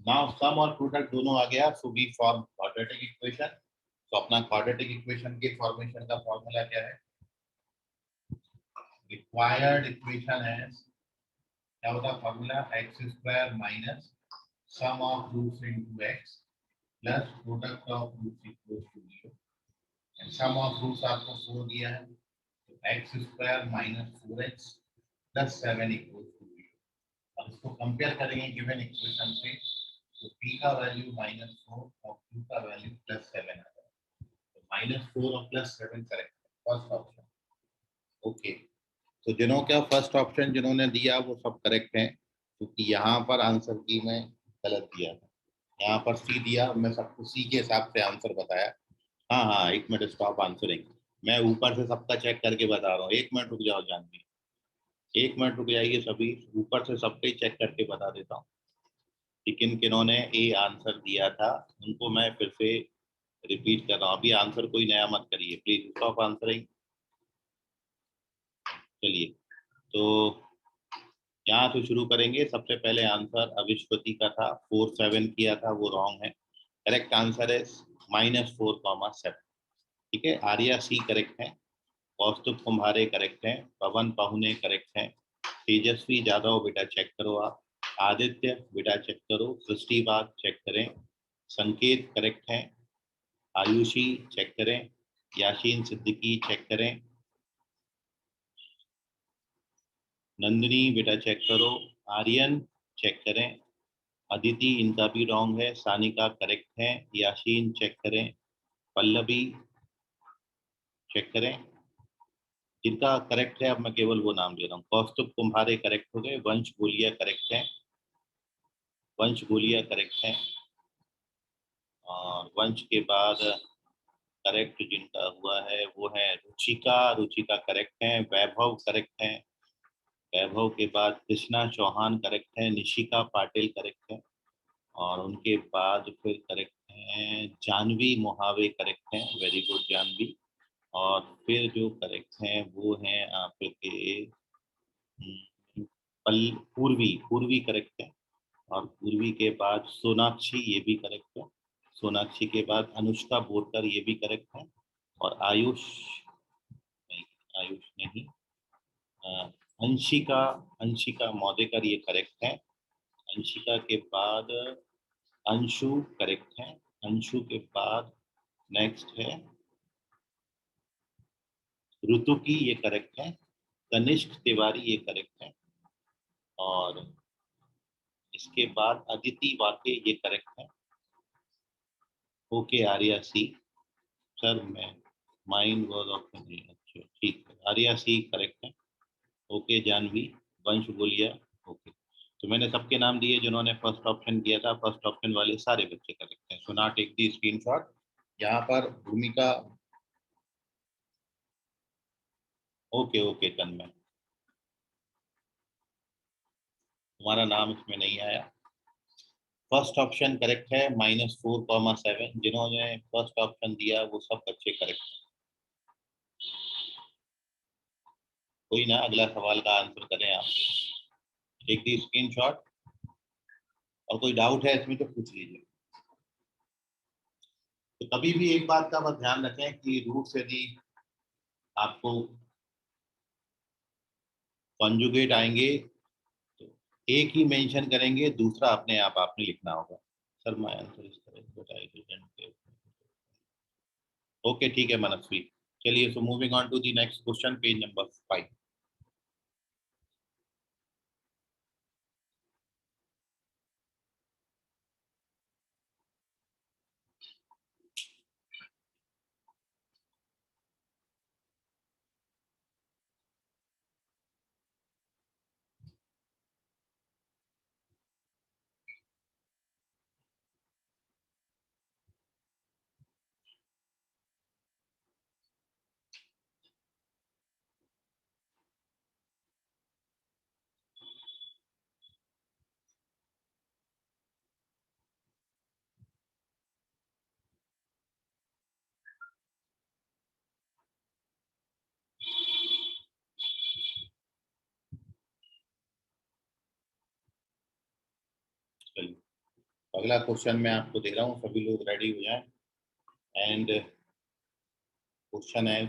[SPEAKER 2] नाउ सम और प्रोडक्ट दोनों आ गया, so we form quadratic equation. तो अपना क्वाड्रेटिक इक्वेशन के फॉर्मेशन का फॉर्मूला क्या है? रिक्वायर्ड इक्वेशन है, क्या होता है formula? X square minus sum of roots into x plus product of roots equals to 0। Sum of roots आपको 4 दिया है, तो x square minus 4x plus 7 equals to 0। अब इसको कंपेयर करेंगे गिवन इक्वेशन से, तो p का वैल्यू -4 और q का वैल्यू +7 आ जाएगा। तो -4 और +7 करेक्ट है, फर्स्ट ऑप्शन। ओके, तो जिन्हों का फर्स्ट ऑप्शन जिन्होंने दिया वो सब करेक्ट हैं, क्योंकि यहाँ पर आंसर की मैं गलत दिया था। यहाँ पर सी दिया, मैं सबको सी के हिसाब से आंसर बताया। हाँ हाँ, एक मिनट, स्टॉप आंसरिंग। मैं ऊपर से सबका चेक करके बता रहा हूँ, एक मिनट रुक जाओ जानवी, एक मिनट रुक जाइए सभी, ऊपर से सबके चेक करके बता देता हूँ। लेकिन किन्होंने ए आंसर दिया था उनको मैं फिर से रिपीट कर रहा हूँ, अभी आंसर कोई नया मत करिए प्लीज, स्टॉप आंसरिंग। चलिए, तो यहाँ से शुरू करेंगे। सबसे पहले आंसर अविश्वती का था, 4 7 किया था, वो रॉन्ग है। करेक्ट आंसर है -4, 7। ठीक है, आर्या सी करेक्ट है, कौस्तुभ कुम्हारे करेक्ट हैं, पवन पाहुने करेक्ट हैं, तेजस्वी जादव बेटा चेक करो आप, आदित्य बेटा चेक करो, सृष्टि बाग चेक करें, संकेत करेक्ट हैं, आयुषी चेक करें, याशीन सिद्दीकी चेक करें, नंदिनी बेटा चेक करो, आर्यन चेक करें, अदिति इनका भी रॉन्ग है, सानिका करेक्ट है, याशीन चेक करें, पल्लवी चेक करें। जिनका करेक्ट है अब मैं केवल वो नाम ले रहा हूँ। कौस्तुभ कुम्हारे करेक्ट हो गए, वंश गोलिया करेक्ट है, वंश गोलिया करेक्ट है, और वंश के बाद करेक्ट जिनका हुआ है वो है रुचिका, रुचिका करेक्ट है, वैभव करेक्ट है, वैभव के बाद कृष्णा चौहान करेक्ट है, निशिका पाटिल करेक्ट है, और उनके बाद फिर करेक्ट है जानवी मोहावे करेक्ट है, वेरी गुड जानवी, और फिर जो करेक्ट हैं वो हैं आपके पल पूर्वी पूर्वी करेक्ट है, और पूर्वी के बाद सोनाक्षी ये भी करेक्ट है, सोनाक्षी के बाद अनुष्का बोरकर ये भी करेक्ट है, और आयुष नहीं, आयुष नहीं, अ, अंशिका अंशिका मौदेकर ये करेक्ट है, अंशिका के बाद अंशु करेक्ट है, अंशु के बाद नेक्स्ट है ऋतु की ये करेक्ट है, कनिष्क तिवारी ये करेक्ट है, और इसके बाद अदिति वाके ये करेक्ट है। ओके आर्या सी, सर मैं माइंड वॉज ऑफ अच्छा ठीक है, आर्या सी करेक्ट है। ओके जानवी, वंश बोलिया, ओके। तो मैंने सबके नाम दिए जिन्होंने फर्स्ट ऑप्शन किया था, फर्स्ट ऑप्शन वाले सारे बच्चे करेक्ट हैं। So now take the screenshot. यहाँ पर भूमिका, ओके ओके तन्मय, तुम्हारा नाम इसमें नहीं आया। फर्स्ट ऑप्शन करेक्ट है -4,7। जिन्होंने फर्स्ट ऑप्शन दिया वो सब बच्चे करेक्ट हैं। कोई ना, अगला सवाल का आंसर करें आप। टेक दी स्क्रीनशॉट, और कोई डाउट है इसमें तो पूछ लीजिए। तो कभी भी एक बात का बस ध्यान रखें कि रूट्स यदि आपको कॉन्जुगेट आएंगे तो एक ही मेंशन करेंगे, दूसरा अपने आप आपने लिखना होगा। Sir my answer is correct but I didn't. Okay ठीक है मनस्वी, चलिए so moving on to the next question, page number 5। चलिए अगला क्वेश्चन मैं आपको दे रहा हूँ, सभी लोग रेडी हो जाएं। एंड क्वेश्चन है,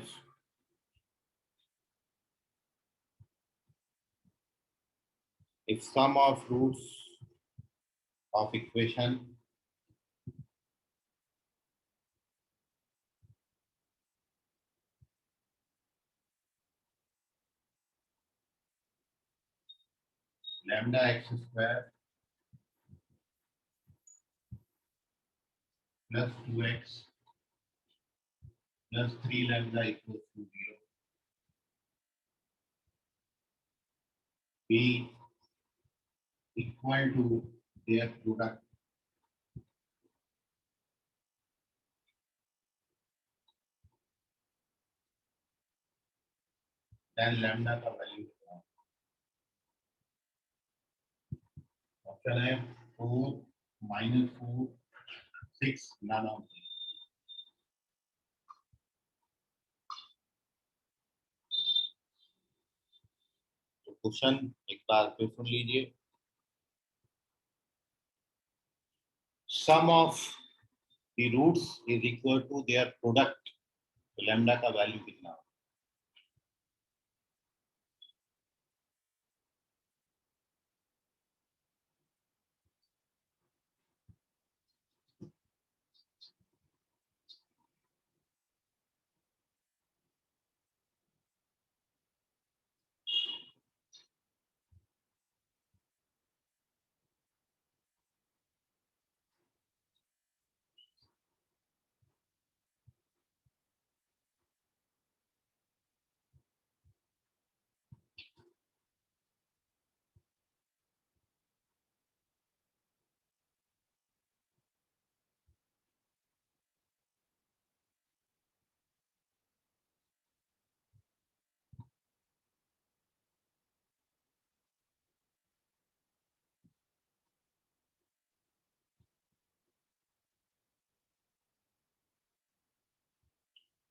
[SPEAKER 2] if sum of roots of equation lambda x square plus 2x plus 3 lambda equals to 0 be equal to their product, then lambda का वैल्यू ऑप्शन है 4 -4 6 none of these। तो क्वेश्चन एक बार फिर सुन लीजिए, sum of the roots is equal to their product, तो lambda का value कितना होगा?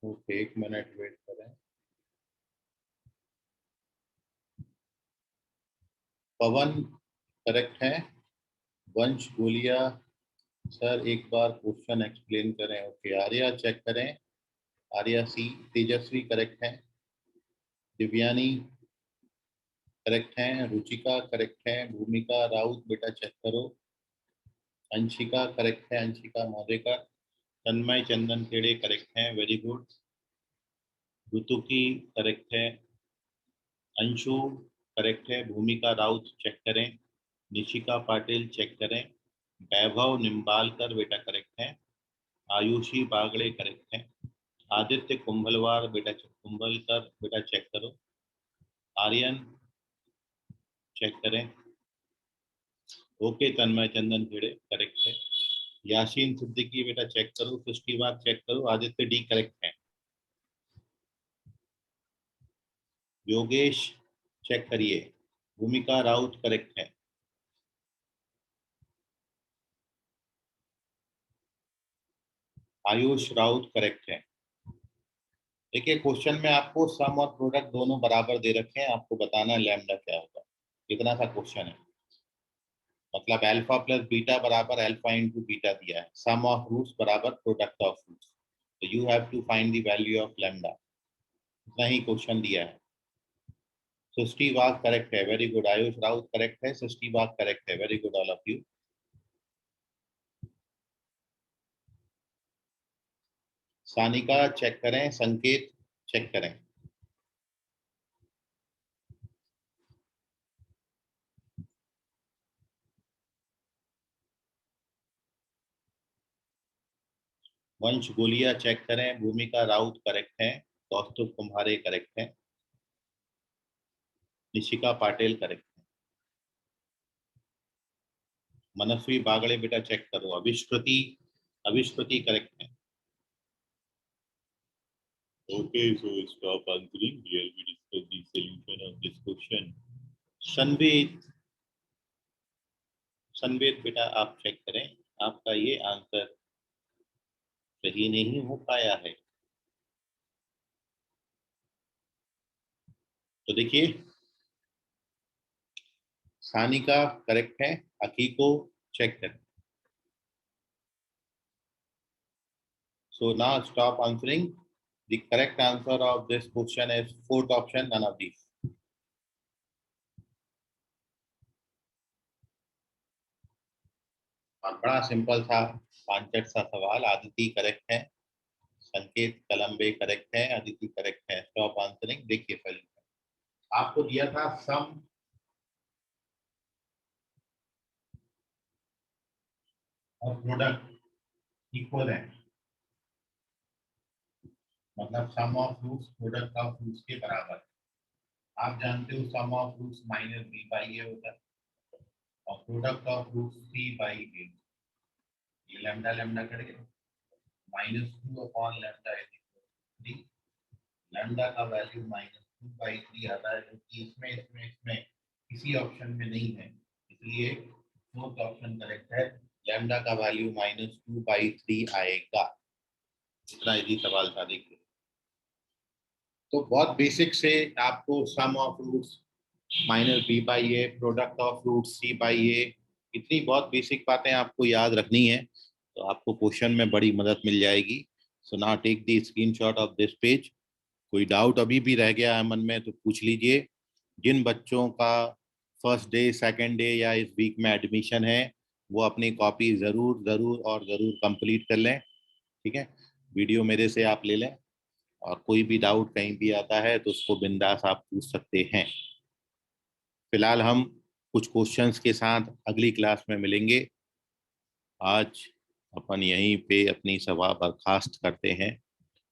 [SPEAKER 2] ओके, 1 मिनट वेट करें। पवन करेक्ट है। वंश गोलिया सर एक बार क्वेश्चन एक्सप्लेन करें। ओके, आर्या चेक करें। आर्या सी। तेजस्वी करेक्ट है। दिव्यानी करेक्ट है। रुचिका करेक्ट है। भूमिका राउत बेटा चेक करो। अंशिका करेक्ट है। अंशिका मौदेकर। तन्मय चंदन खेड़े करेक्ट है, वेरी गुड। ऋतुकी करेक्ट है। अंशु करेक्ट है। भूमिका राउत चेक करें। निशिका पाटिल चेक करें। वैभव निम्बालकर बेटा करेक्ट है। आयुषी बागड़े करेक्ट है। आदित्य कुंभलवार बेटा कुंभलकर बेटा चेक करो। आर्यन चेक करें। ओके, तन्मय चंदन खेड़े करेक्ट है। यासीन सिद्दीकी बेटा चेक करो। सृष्टि बाग चेक करो। आदित्य डी करेक्ट है। योगेश चेक करिए। भूमिका राउत करेक्ट है। आयुष राउत करेक्ट है। देखिए, क्वेश्चन में आपको सम और प्रोडक्ट दोनों बराबर दे रखे हैं, आपको बताना है लैम्डा क्या होगा। इतना सा क्वेश्चन है। मतलब अल्फा प्लस बीटा बराबर अल्फा इंटू बीटा दिया है। सम ऑफ रूट्स बराबर प्रोडक्ट ऑफ रूट्स। तो you have to find the value of lambda. इतना ही क्वेश्चन दिया है। सृष्टि वाग करेक्ट है, very good. Ayush Raut correct है। सृष्टि वाग करेक्ट है, very good all of you. Sanika check करें। संकेत चेक करें। वंश गोलिया चेक करें। भूमिका राउत करेक्ट है। कौस्तुभ कुम्हारे करेक्ट है। निशिका पाटिल करेक्ट है। मनस्वी बागड़े बेटा चेक करो। अभिष्कृति अभिष्कृति करेक्ट है। Okay, so stop answering. Here we discuss the solution of this question. संवेद संवेद बेटा आप चेक करें। आपका ये आंसर सही नहीं हो पाया है। तो देखिए, सानिका करेक्ट है। हकीको चेक करें। So now stop answering. The correct answer of this question is fourth option, none of these. और बड़ा सिंपल था, पांचट सा सवाल। आदिति करेक्ट है। संकेत कलम्बे करेक्ट है। आदिति करेक्ट है। Stop answering. देखिए सॉल्यूशन आपको दिया था। सम और प्रोडक्ट इक्वल है, मतलब sum of roots product of roots के बराबर। आप जानते हो sum of roots minus b by a होता है और product of roots c by a. ये लैम्डा लैम्डा कट गया। -2 upon lambda is equal to 3। Lambda का वैल्यू -2/3 आता है, जो कि इसमें किसी ऑप्शन में नहीं है, इसलिए फोर्थ ऑप्शन करेक्ट है। लैम्डा का वैल्यू -2/3 आएगा। इतना इजी सवाल था। देखिए, तो बहुत बेसिक से आपको sum of roots -b/a, product of roots c/a, इतनी बहुत बेसिक बातें आपको याद रखनी है, तो आपको क्वेश्चन में बड़ी मदद मिल जाएगी। So now take the screenshot of this page. कोई डाउट अभी भी रह गया है मन में तो पूछ लीजिए। जिन बच्चों का फर्स्ट डे सेकंड डे या इस वीक में एडमिशन है, वो अपनी कॉपी ज़रूर ज़रूर और ज़रूर कंप्लीट कर लें। ठीक है, वीडियो मेरे से आप ले लें और कोई भी डाउट कहीं भी आता है तो उसको बिंदास आप पूछ सकते हैं। फिलहाल हम कुछ क्वेश्चंस के साथ अगली क्लास में मिलेंगे। आज अपन यहीं पे अपनी सभा बर्खास्त करते हैं।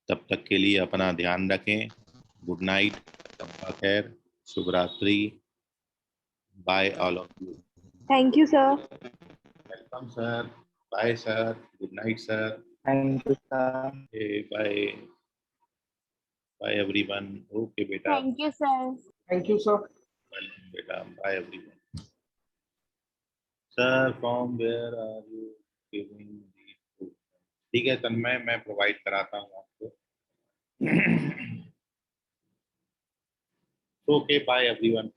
[SPEAKER 2] तब तक के लिए अपना ध्यान रखें। गुड नाइट, खैर, शुभ रात्रि। Bye all of you.
[SPEAKER 1] Thank you, sir.
[SPEAKER 2] Welcome sir. Bye sir. Good night sir.
[SPEAKER 3] Thank you sir.
[SPEAKER 2] Bye bye everyone. Okay बेटा।
[SPEAKER 1] Thank you, sir.
[SPEAKER 3] Thank you sir.
[SPEAKER 2] Welcome बेटा। Bye everyone. Sir from where are you giving the? ठीक है तन्मय, मैं provide कराता हूँ आपको। Okay, bye everyone.